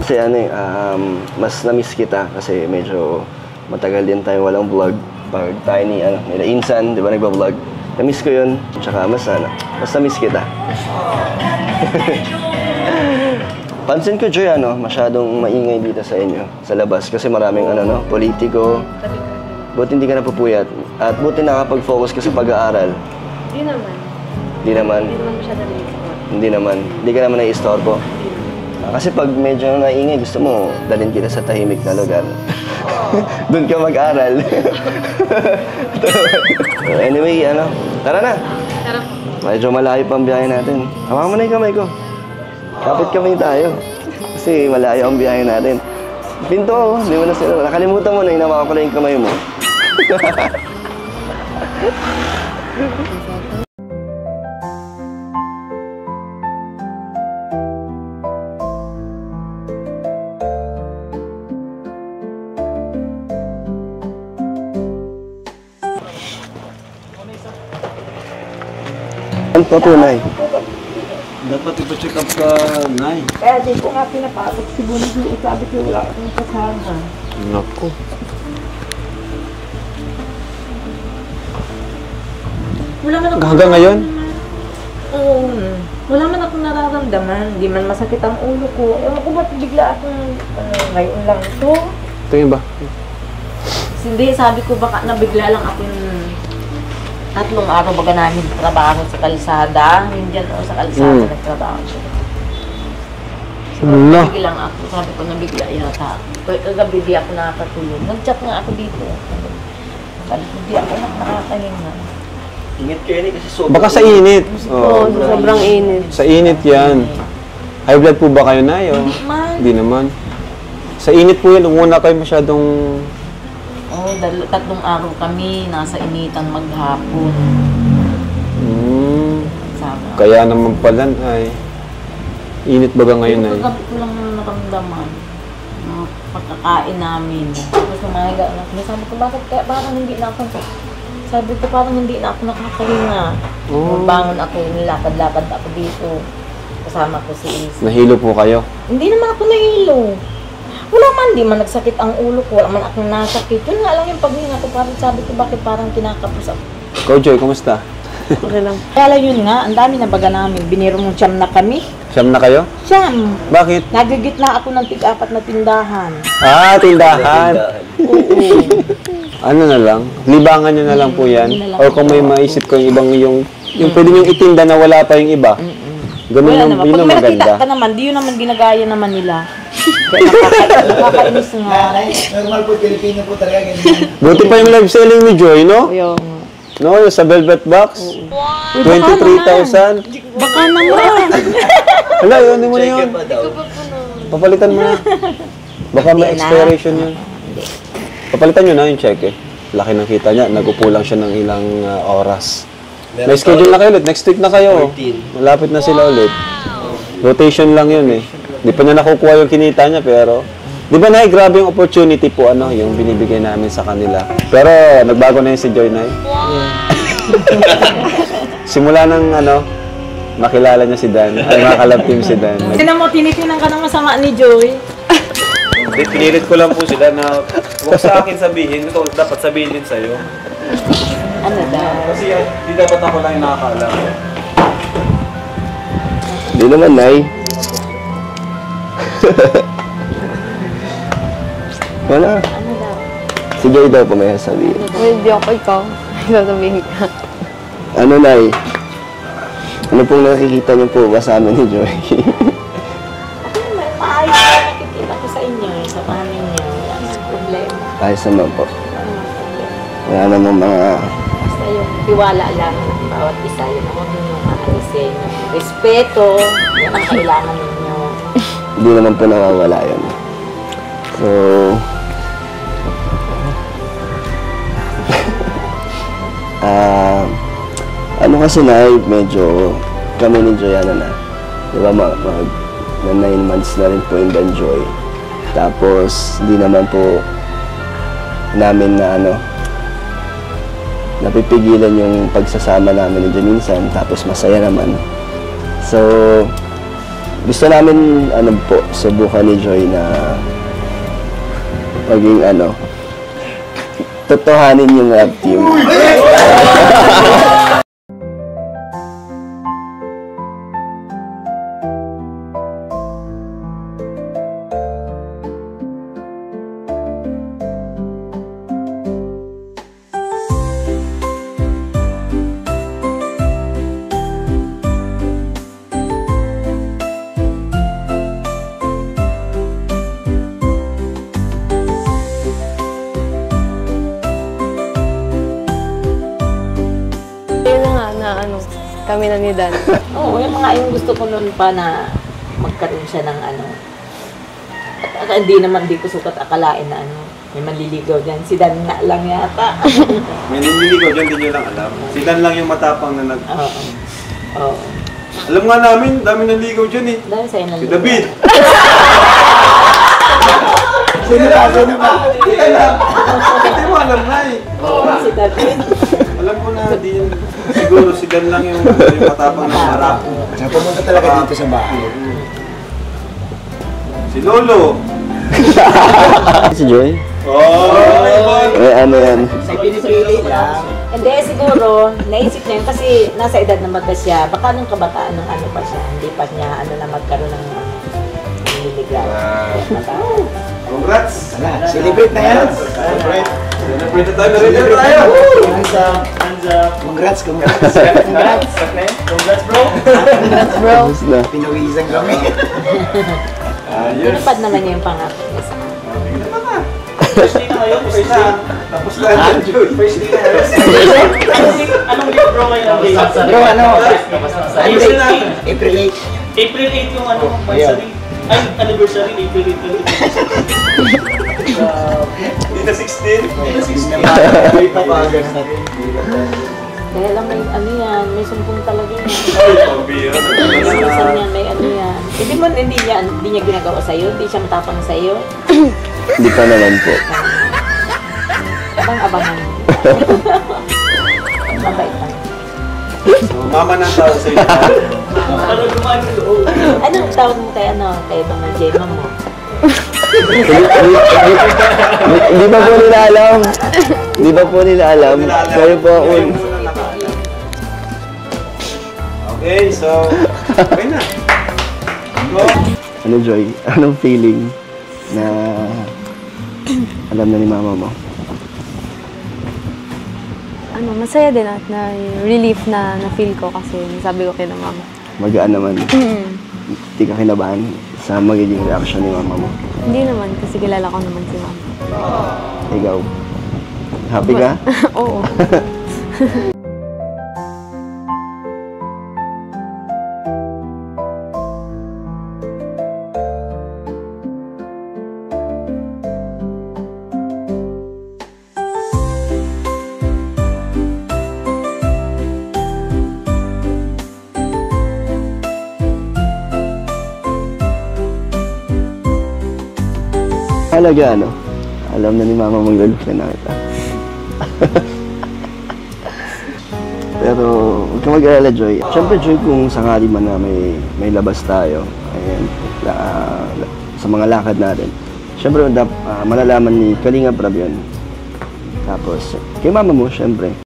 Kasi ano eh, mas na-miss kita kasi medyo matagal din tayo walang vlog. Pag tayo ni, nila Insan, di ba nagba-vlog? Na-miss ko yun. Tsaka mas na-miss kita. Pansin ko, Joy, masyadong maingay dito sa inyo, sa labas. Kasi maraming, politiko. Buti hindi ka napupuyat. At buti nakapag-focus ka sa pag-aaral. Hindi naman. Hindi naman? Hindi naman masyadong nai-istorbo. Hindi naman? Hindi ka naman nai-istorbo? Kasi pag medyo naingay, gusto mo, dalhin kita sa tahimik na lugar. Doon ka mag-aral. Anyway, tara na. Tara. Medyo malayo pa ang biyahe natin. Hawakan mo na yung kamay ko. Kapit kamay tayo. Kasi malayo ang biyahe natin. Pinto, di mo na sila. Nakalimutan mo na, hinawakan ko na yung kamay mo. Ang patunay. Dapat ipa-check up ka, Nay. Kaya di ko nga pinapasok si Bunso. Sabi ko wala akong kasama. Naku. Wala man ako. Hanggang ngayon? Oo. Wala man akong nararamdaman. Di man masakit ang ulo ko. Ewan ko ba't bigla akong ngayon lang ito. Tingin ba? Hindi, sabi ko baka nabigla lang akong 3 araw baga namin trabaho sa kalsada. Hindi dyan o sa kalsada nagtrabaho siya. Wala. Bigla lang ako. Sabi ko nabigla yata. Kagabi di ako nakakatulog. Nag-chat nga ako dito. Sabi ko di ako nakakahinga. Ingat kayo kasi sobrang... Baka sa init. Oo, sobrang init. Sa init yan. High blood po ba kayo, Nay? Hindi naman. Sa init po yan. Umuna kayo masyadong... Oo, 3 araw kami. Nasa initan maghapon. Sama. Kaya naman pala, ay... Init baga ngayon, Nay? Kagabi ko lang nakamdaman. Pagkakain namin. Tapos kumahiga na ako. Sabi ko, bakit kaya parang hindi na ako... Sabi ko, parang hindi na ako nakakahinga. Bangon ako, nilakad-lakad ako dito. Kasama ko si Isa. Nahilo po kayo? Hindi naman ako nahilo. Wala man, di man nagsakit ang ulo ko. Wala man akong nasakit. Yun nga lang yung paghinga ko. Parang sabi ko, bakit parang kinakapos ako. Ikaw, Joy, kumusta? Okay lang. Kaya lang yun nga, ang dami na baga namin. Biniro mong siyam na kami. Siyam na kayo? Siyam. Bakit? Nagigitna ako ng 4 na tindahan. Ah, tindahan. Ano na lang? Libangan nyo na lang po yan. O kung may maisip ko yung ibang yung pwede nyo itinda na wala pa yung iba. Ganun Wala yung, naman. yun Pag ang may maganda. nakita ka naman, di yun naman ginagaya naman nila. Nakakainis nga. Normal po, Pilipino po talaga ganyan. Buti pa yung live selling ni Joy, no? Yung... No, yung sa Velvet Box. 23,000. Baka naman. Hala, yun mo na yun. Papalitan mo na. Baka may expiration yun. Papalitan nyo na yung check eh. Laki ng kita niya. Nagupo lang siya ng ilang oras. May schedule na kayo ulit. Next week na kayo. Malapit na sila ulit. Rotation lang yun eh. Di pa niya nakukuha yung kinita niya pero... Di ba, Nay? Grabe yung opportunity po, yung binibigay namin sa kanila. Pero, nagbago na yun si Joy, Nay. Simula ng, makilala niya si Dan. Ay, makalab team si Dan. Sino mo, tinitinan ka ng masama ni Joy? Pinilit ko lang po sila na huwag sa akin sabihin. Ito, dapat sabihin din sa'yo. Ano daw? Kasi di dapat ako lang yung nakakaalam. Hindi naman, Nay. Wala. Ano daw? Si Joy daw po may sasabihin. Hindi ako ikaw. Sasabihin ka. Ano, Nay? Ano pong nakikita niyo po ba sa amin ni Joy? Maayos na nakikita ko sa inyo, sa panin niyo. Wala nang problema. Ayos naman po. Wala nang problema. Wala namang mga... Basta yung tiwala lang ng bawat isa, yun ako ninyong maalisin. Respeto, yan ang kailangan ninyo. Hindi naman po nawawala yun. So... ano kasi na, medyo kami ni Joyanna na. Di ba, na 9 months na rin po yung Joy. Tapos, hindi naman po namin na napipigilan yung pagsasama namin ni Joy minsan. Tapos, masaya naman. So, gusto namin, ano po, subukan ni Joy na maging, totohanin yung rap team. Yun na nga na kami na ni Dan. Oo, yung mga yung gusto ko noon pa na magkaroon siya ng At hindi ko sukat akalain na may manliligaw dyan. Si Dan nga lang yata. May nililigaw dyan, hindi nyo lang alam. Si Dan lang yung matapang na Oo. Alam nga namin, dami naligaw dyan eh. Dahil sa'yo Si naligaw. David. Sino ba? Hindi mo alam na eh. Si David. Alam ko na, siguro si Dan lang yung matapang na marap. Kaya pumunta talaga dito sa bahay. Si Lolo. Si Joy? Ano yan? Sa pinipili lang. Hindi, siguro, naisip niya yun kasi nasa edad na magka siya. Baka nung kabataan ng pa siya. Hindi pa niya na magkaroon ng nililigaw. Congrats! Wala, celebrate na yan. Celebrate na tayo, na tayo! Congrats. Congrats, bro. Tapos na. Pinawisan kami. Tinupad naman niya yung pangako niya sa akin. Tapos na yan, Joy. Anong week bro ngayon? Bro, April 8. April 8 yung anniversary. Ay, anniversary, April 8 yung Hindi na 16. Dahil lang may yan, may sumpong talaga yan. Pabira. Minsan yan, may yan. Hindi niya ginagawa sa'yo, hindi siya matapang sa'yo. Hindi pa naman po. Abang-abangan. Mabait lang. So, mama ng tao sa'yo. Ano gumaan yung loob? Anong tawag mo kay mga Jema mo? Hindi pa po nila alam. Hindi pa po nila alam. Kayo po ang Okay, so, okay na. Ano, Joy? Anong feeling na alam na ni mama mo? Masaya din at na relief na na-feel ko kasi sabi ko kay na mama. Magaan naman. Hindi ka kinabahan sa magiging reaction ni mama mo. Hindi naman kasi kilala ko naman si mama. Ikaw, happy ka? Oo. Halaga, alam na ni mama mong lulukin na kita. Pero, huwag ka mag-alala, Joy. Siyempre, Joy, kung sakali man na may labas tayo, ayan, sa mga lakad natin, siyempre, malalaman ni Kalinga Prab yun. Tapos, kay mama mo, siyempre.